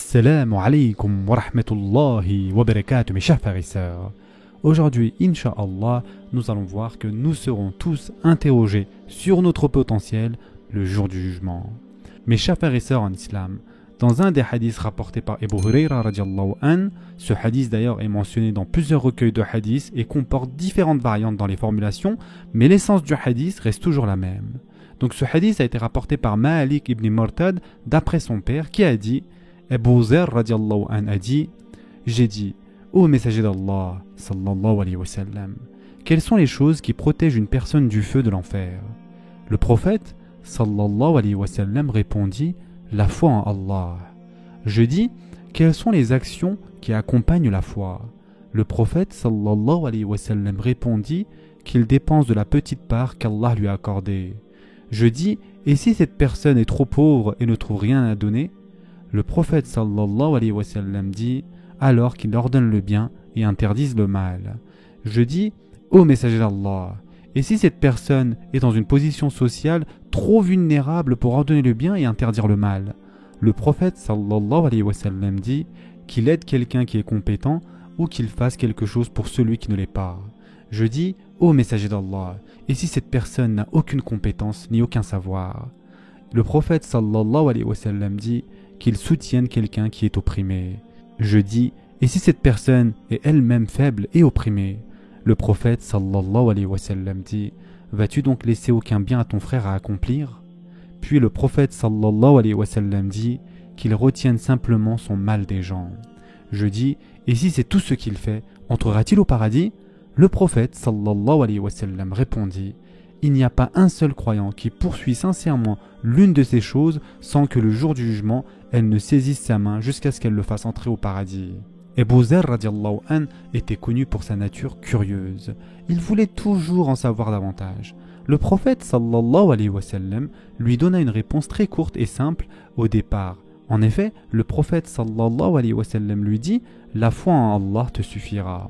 Assalamu alaikum wa rahmatullahi wa barakatuh, mes chers frères et sœurs. Aujourd'hui, Inch'Allah, nous allons voir que nous serons tous interrogés sur notre potentiel le jour du jugement. Mes chers frères et sœurs en islam, dans un des hadiths rapportés par Abu Hurayra radiallahu an, ce hadith d'ailleurs est mentionné dans plusieurs recueils de hadiths et comporte différentes variantes dans les formulations, mais l'essence du hadith reste toujours la même. Donc ce hadith a été rapporté par Malik ibn Murtad d'après son père qui a dit, Abu Zar radiallahu an a dit, j'ai dit, ô messager d'Allah sallallahu alayhi wa sallam, quelles sont les choses qui protègent une personne du feu de l'enfer? Le prophète sallallahu alayhi wa sallam répondit, la foi en Allah. Je dis, quelles sont les actions qui accompagnent la foi? Le prophète sallallahu alayhi wa sallam répondit qu'il dépense de la petite part qu'Allah lui a accordée. Je dis, et si cette personne est trop pauvre et ne trouve rien à donner? Le prophète sallallahu alayhi wa sallam dit, alors qu'il ordonne le bien et interdise le mal. Je dis, ô messager d'Allah, et si cette personne est dans une position sociale trop vulnérable pour ordonner le bien et interdire le mal? Le prophète sallallahu alayhi wa sallam dit qu'il aide quelqu'un qui est compétent ou qu'il fasse quelque chose pour celui qui ne l'est pas. Je dis, ô messager d'Allah, et si cette personne n'a aucune compétence ni aucun savoir? Le prophète sallallahu alayhi wa sallam dit qu'il soutienne quelqu'un qui est opprimé. Je dis, et si cette personne est elle-même faible et opprimée? Le prophète sallallahu alayhi wa sallam dit, vas-tu donc laisser aucun bien à ton frère à accomplir? Puis le prophète sallallahu alayhi wa sallam dit qu'il retienne simplement son mal des gens. Je dis, et si c'est tout ce qu'il fait, entrera-t-il au paradis? Le prophète sallallahu alayhi wa sallam répondit, il n'y a pas un seul croyant qui poursuit sincèrement l'une de ces choses sans que le jour du jugement, elle ne saisisse sa main jusqu'à ce qu'elle le fasse entrer au paradis. Abu Zar radiallahu an était connu pour sa nature curieuse. Il voulait toujours en savoir davantage. Le prophète sallallahu alayhi wa sallam lui donna une réponse très courte et simple au départ. En effet, le prophète sallallahu alayhi wa sallam lui dit « La foi en Allah te suffira ».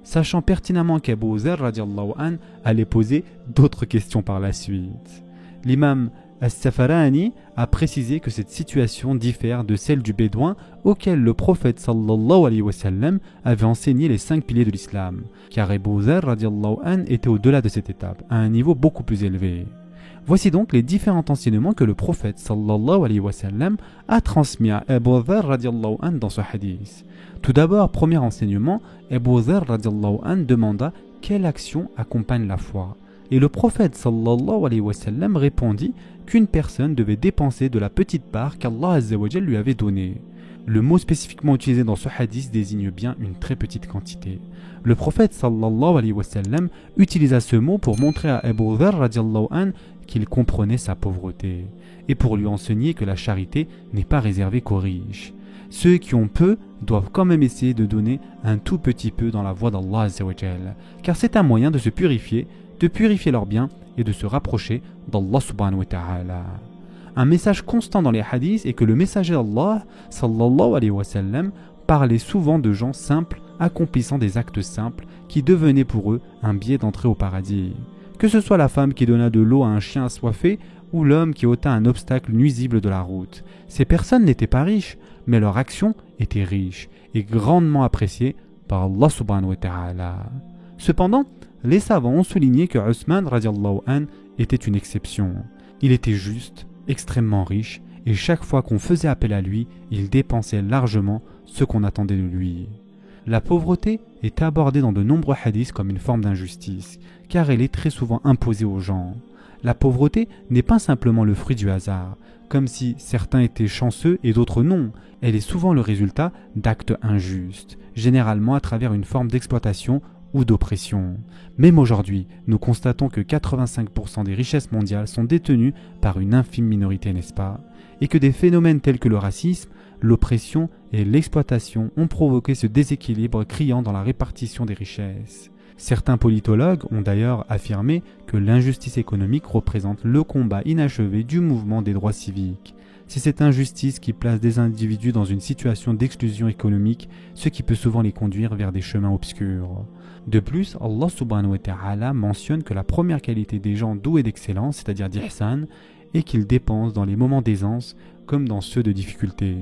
Sachant pertinemment qu'Abu Zar radiallahu an allait poser d'autres questions par la suite. L'imam As-Safarani a précisé que cette situation diffère de celle du bédouin auquel le prophète sallallahu alayhi wa sallam avait enseigné les 5 piliers de l'islam, car Abu Zar radiallahu an était au-delà de cette étape, à un niveau beaucoup plus élevé. Voici donc les différents enseignements que le prophète sallallahu alayhi wa sallam a transmis à Abu Zar radiallahu an dans ce hadith. Tout d'abord, premier enseignement, Abu Zar radiallahu an demanda quelle action accompagne la foi. Et le prophète sallallahu alayhi wa sallam répondit qu'une personne devait dépenser de la petite part qu'Allah azza wa jal lui avait donnée. Le mot spécifiquement utilisé dans ce hadith désigne bien une très petite quantité. Le prophète sallallahu alayhi wa sallam utilisa ce mot pour montrer à Abu Dharr radiallahu an qu'il comprenait sa pauvreté et pour lui enseigner que la charité n'est pas réservée qu'aux riches. Ceux qui ont peu doivent quand même essayer de donner un tout petit peu dans la voie d'Allah azza wa jal, car c'est un moyen de se purifier, de purifier leurs biens et de se rapprocher d'Allah subhanahu wa ta'ala. Un message constant dans les hadiths est que le messager d'Allah sallallahu alayhi wa sallam parlait souvent de gens simples accomplissant des actes simples qui devenaient pour eux un biais d'entrée au paradis. Que ce soit la femme qui donna de l'eau à un chien assoiffé ou l'homme qui ôta un obstacle nuisible de la route. Ces personnes n'étaient pas riches, mais leur action était riche et grandement appréciée par Allah subhanahu wa ta'ala. Cependant, les savants ont souligné que Uthman radiallahu an était une exception. Il était juste, extrêmement riche, et chaque fois qu'on faisait appel à lui, il dépensait largement ce qu'on attendait de lui. La pauvreté est abordée dans de nombreux hadiths comme une forme d'injustice, car elle est très souvent imposée aux gens. La pauvreté n'est pas simplement le fruit du hasard, comme si certains étaient chanceux et d'autres non. Elle est souvent le résultat d'actes injustes, généralement à travers une forme d'exploitation ou d'oppression. Même aujourd'hui, nous constatons que 85% des richesses mondiales sont détenues par une infime minorité, n'est-ce pas? Et que des phénomènes tels que le racisme, l'oppression et l'exploitation ont provoqué ce déséquilibre criant dans la répartition des richesses. Certains politologues ont d'ailleurs affirmé que l'injustice économique représente le combat inachevé du mouvement des droits civiques. C'est cette injustice qui place des individus dans une situation d'exclusion économique, ce qui peut souvent les conduire vers des chemins obscurs. De plus, Allah subhanahu wa ta'ala mentionne que la première qualité des gens doués d'excellence, c'est-à-dire d'ihsan, est qu'ils dépensent dans les moments d'aisance comme dans ceux de difficulté.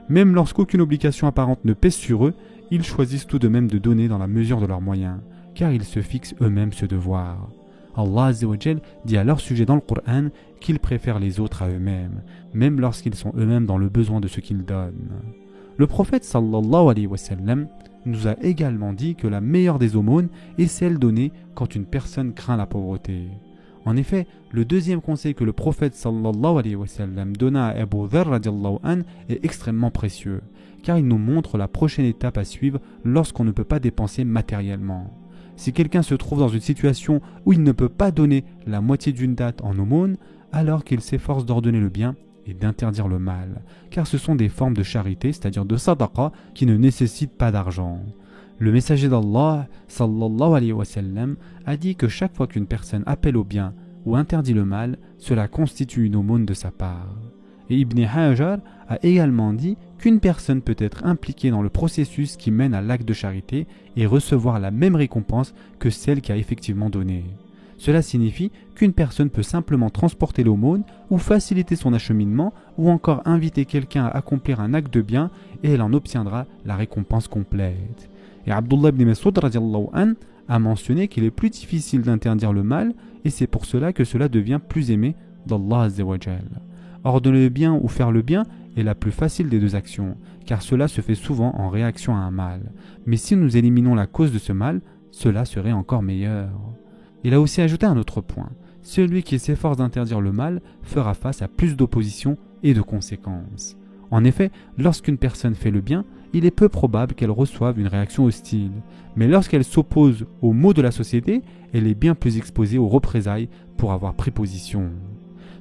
Même lorsqu'aucune obligation apparente ne pèse sur eux, ils choisissent tout de même de donner dans la mesure de leurs moyens, car ils se fixent eux-mêmes ce devoir. Allah Azza wa Jal dit à leur sujet dans le Coran qu'ils préfèrent les autres à eux-mêmes, même lorsqu'ils sont eux-mêmes dans le besoin de ce qu'ils donnent. Le prophète sallallahu alayhi wa sallam nous a également dit que la meilleure des aumônes est celle donnée quand une personne craint la pauvreté. En effet, le deuxième conseil que le prophète sallallahu alayhi wa sallam donna à Abu Dharr radiallahu an est extrêmement précieux, car il nous montre la prochaine étape à suivre lorsqu'on ne peut pas dépenser matériellement. Si quelqu'un se trouve dans une situation où il ne peut pas donner la moitié d'une date en aumône, alors qu'il s'efforce d'ordonner le bien et d'interdire le mal, car ce sont des formes de charité, c'est-à-dire de sadaqa, qui ne nécessitent pas d'argent. Le messager d'Allah, sallallahu alayhi wa sallam, a dit que chaque fois qu'une personne appelle au bien ou interdit le mal, cela constitue une aumône de sa part. Et Ibn Hajar a également dit qu'une personne peut être impliquée dans le processus qui mène à l'acte de charité et recevoir la même récompense que celle qui a effectivement donné. Cela signifie qu'une personne peut simplement transporter l'aumône ou faciliter son acheminement ou encore inviter quelqu'un à accomplir un acte de bien et elle en obtiendra la récompense complète. Et Abdullah ibn Mas'ud radiallahu an a mentionné qu'il est plus difficile d'interdire le mal et c'est pour cela que cela devient plus aimé d'Allah Azza wa Jal. Ordonner le bien ou faire le bien est la plus facile des deux actions, car cela se fait souvent en réaction à un mal. Mais si nous éliminons la cause de ce mal, cela serait encore meilleur. Il a aussi ajouté un autre point. Celui qui s'efforce d'interdire le mal fera face à plus d'opposition et de conséquences. En effet, lorsqu'une personne fait le bien, il est peu probable qu'elle reçoive une réaction hostile. Mais lorsqu'elle s'oppose aux maux de la société, elle est bien plus exposée aux représailles pour avoir pris position.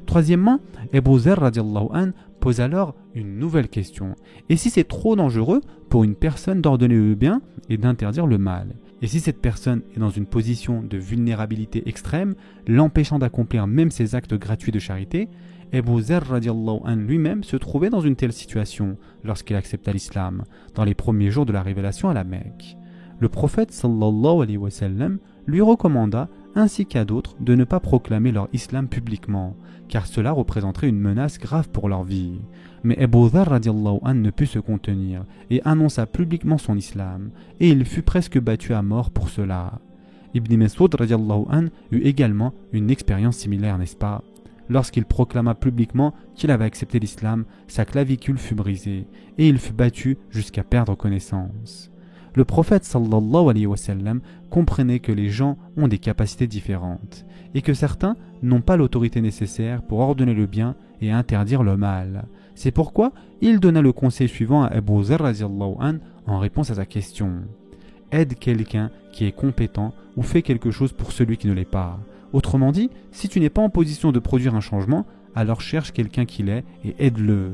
Troisièmement, Abu Dharr radiallahu an pose alors une nouvelle question. Et si c'est trop dangereux pour une personne d'ordonner le bien et d'interdire le mal? Et si cette personne est dans une position de vulnérabilité extrême, l'empêchant d'accomplir même ses actes gratuits de charité? Abu Dharr radiallahu an lui-même se trouvait dans une telle situation lorsqu'il accepta l'islam, dans les premiers jours de la révélation à la Mecque. Le prophète sallallahu alayhi wa sallam lui recommanda, ainsi qu'à d'autres, de ne pas proclamer leur islam publiquement, car cela représenterait une menace grave pour leur vie. Mais Abu Dharr radiallahu an ne put se contenir et annonça publiquement son islam, et il fut presque battu à mort pour cela. Ibn Mas'ud radiallahu an eut également une expérience similaire, n'est-ce pas? Lorsqu'il proclama publiquement qu'il avait accepté l'islam, sa clavicule fut brisée, et il fut battu jusqu'à perdre connaissance. Le prophète sallallahu alayhi wa sallam comprenait que les gens ont des capacités différentes et que certains n'ont pas l'autorité nécessaire pour ordonner le bien et interdire le mal. C'est pourquoi il donna le conseil suivant à Abu Dharr radiallahu an en réponse à sa question. Aide quelqu'un qui est compétent ou fais quelque chose pour celui qui ne l'est pas. Autrement dit, si tu n'es pas en position de produire un changement, alors cherche quelqu'un qui l'est et aide-le.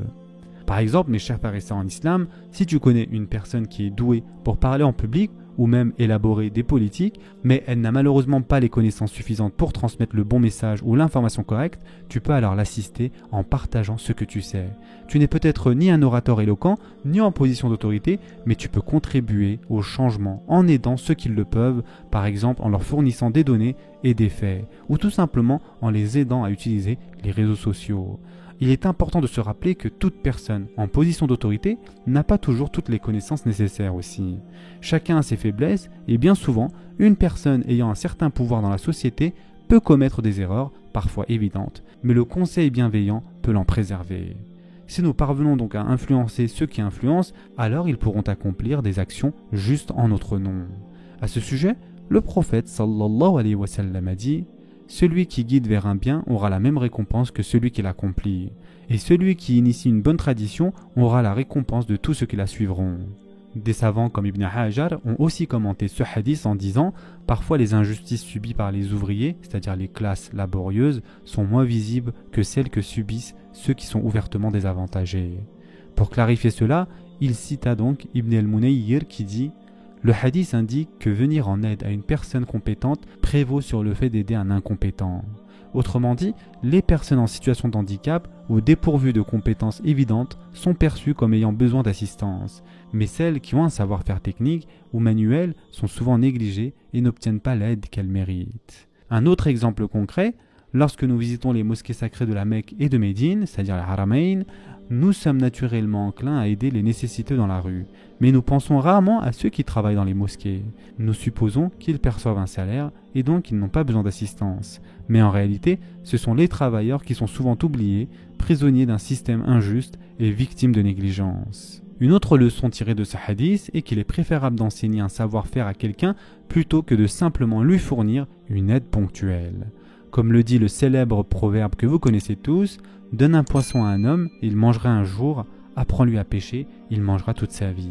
Par exemple, mes chers frères et sœurs en islam, si tu connais une personne qui est douée pour parler en public ou même élaborer des politiques, mais elle n'a malheureusement pas les connaissances suffisantes pour transmettre le bon message ou l'information correcte, tu peux alors l'assister en partageant ce que tu sais. Tu n'es peut-être ni un orateur éloquent, ni en position d'autorité, mais tu peux contribuer au changement en aidant ceux qui le peuvent, par exemple en leur fournissant des données et des faits, ou tout simplement en les aidant à utiliser les réseaux sociaux. Il est important de se rappeler que toute personne en position d'autorité n'a pas toujours toutes les connaissances nécessaires aussi. Chacun a ses faiblesses et bien souvent, une personne ayant un certain pouvoir dans la société peut commettre des erreurs, parfois évidentes, mais le conseil bienveillant peut l'en préserver. Si nous parvenons donc à influencer ceux qui influencent, alors ils pourront accomplir des actions justes en notre nom. À ce sujet, le prophète sallallahu alayhi wa sallam a dit: celui qui guide vers un bien aura la même récompense que celui qui l'accomplit, et celui qui initie une bonne tradition aura la récompense de tous ceux qui la suivront. Des savants comme Ibn Hajar ont aussi commenté ce hadith en disant « Parfois les injustices subies par les ouvriers, c'est-à-dire les classes laborieuses, sont moins visibles que celles que subissent ceux qui sont ouvertement désavantagés. » Pour clarifier cela, il cita donc Ibn al-Munayyir qui dit « Le hadith indique que venir en aide à une personne compétente prévaut sur le fait d'aider un incompétent. » Autrement dit, les personnes en situation de handicap ou dépourvues de compétences évidentes sont perçues comme ayant besoin d'assistance, mais celles qui ont un savoir-faire technique ou manuel sont souvent négligées et n'obtiennent pas l'aide qu'elles méritent. Un autre exemple concret, Lorsque nous visitons les mosquées sacrées de la Mecque et de Médine, c'est-à-dire les Haramain, nous sommes naturellement enclins à aider les nécessiteux dans la rue, mais nous pensons rarement à ceux qui travaillent dans les mosquées. Nous supposons qu'ils perçoivent un salaire et donc ils n'ont pas besoin d'assistance. Mais en réalité, ce sont les travailleurs qui sont souvent oubliés, prisonniers d'un système injuste et victimes de négligence. Une autre leçon tirée de ce hadith est qu'il est préférable d'enseigner un savoir-faire à quelqu'un plutôt que de simplement lui fournir une aide ponctuelle. Comme le dit le célèbre proverbe que vous connaissez tous, « Donne un poisson à un homme, il mangera un jour, apprends-lui à pêcher, il mangera toute sa vie. »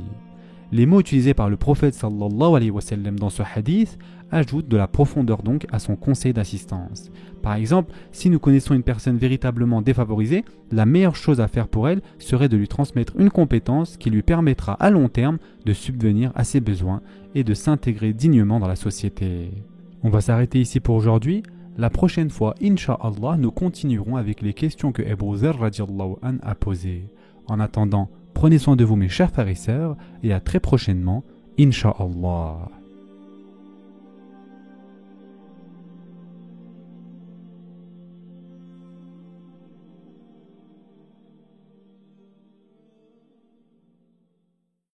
Les mots utilisés par le prophète sallallahu alayhi wa sallam dans ce hadith ajoutent de la profondeur donc à son conseil d'assistance. Par exemple, si nous connaissons une personne véritablement défavorisée, la meilleure chose à faire pour elle serait de lui transmettre une compétence qui lui permettra à long terme de subvenir à ses besoins et de s'intégrer dignement dans la société. On va s'arrêter ici pour aujourd'hui. La prochaine fois, Inch'Allah, nous continuerons avec les questions que Abu Dharr radiallahu an a posées. En attendant, prenez soin de vous mes chers frères et sœurs et à très prochainement, Inch'Allah.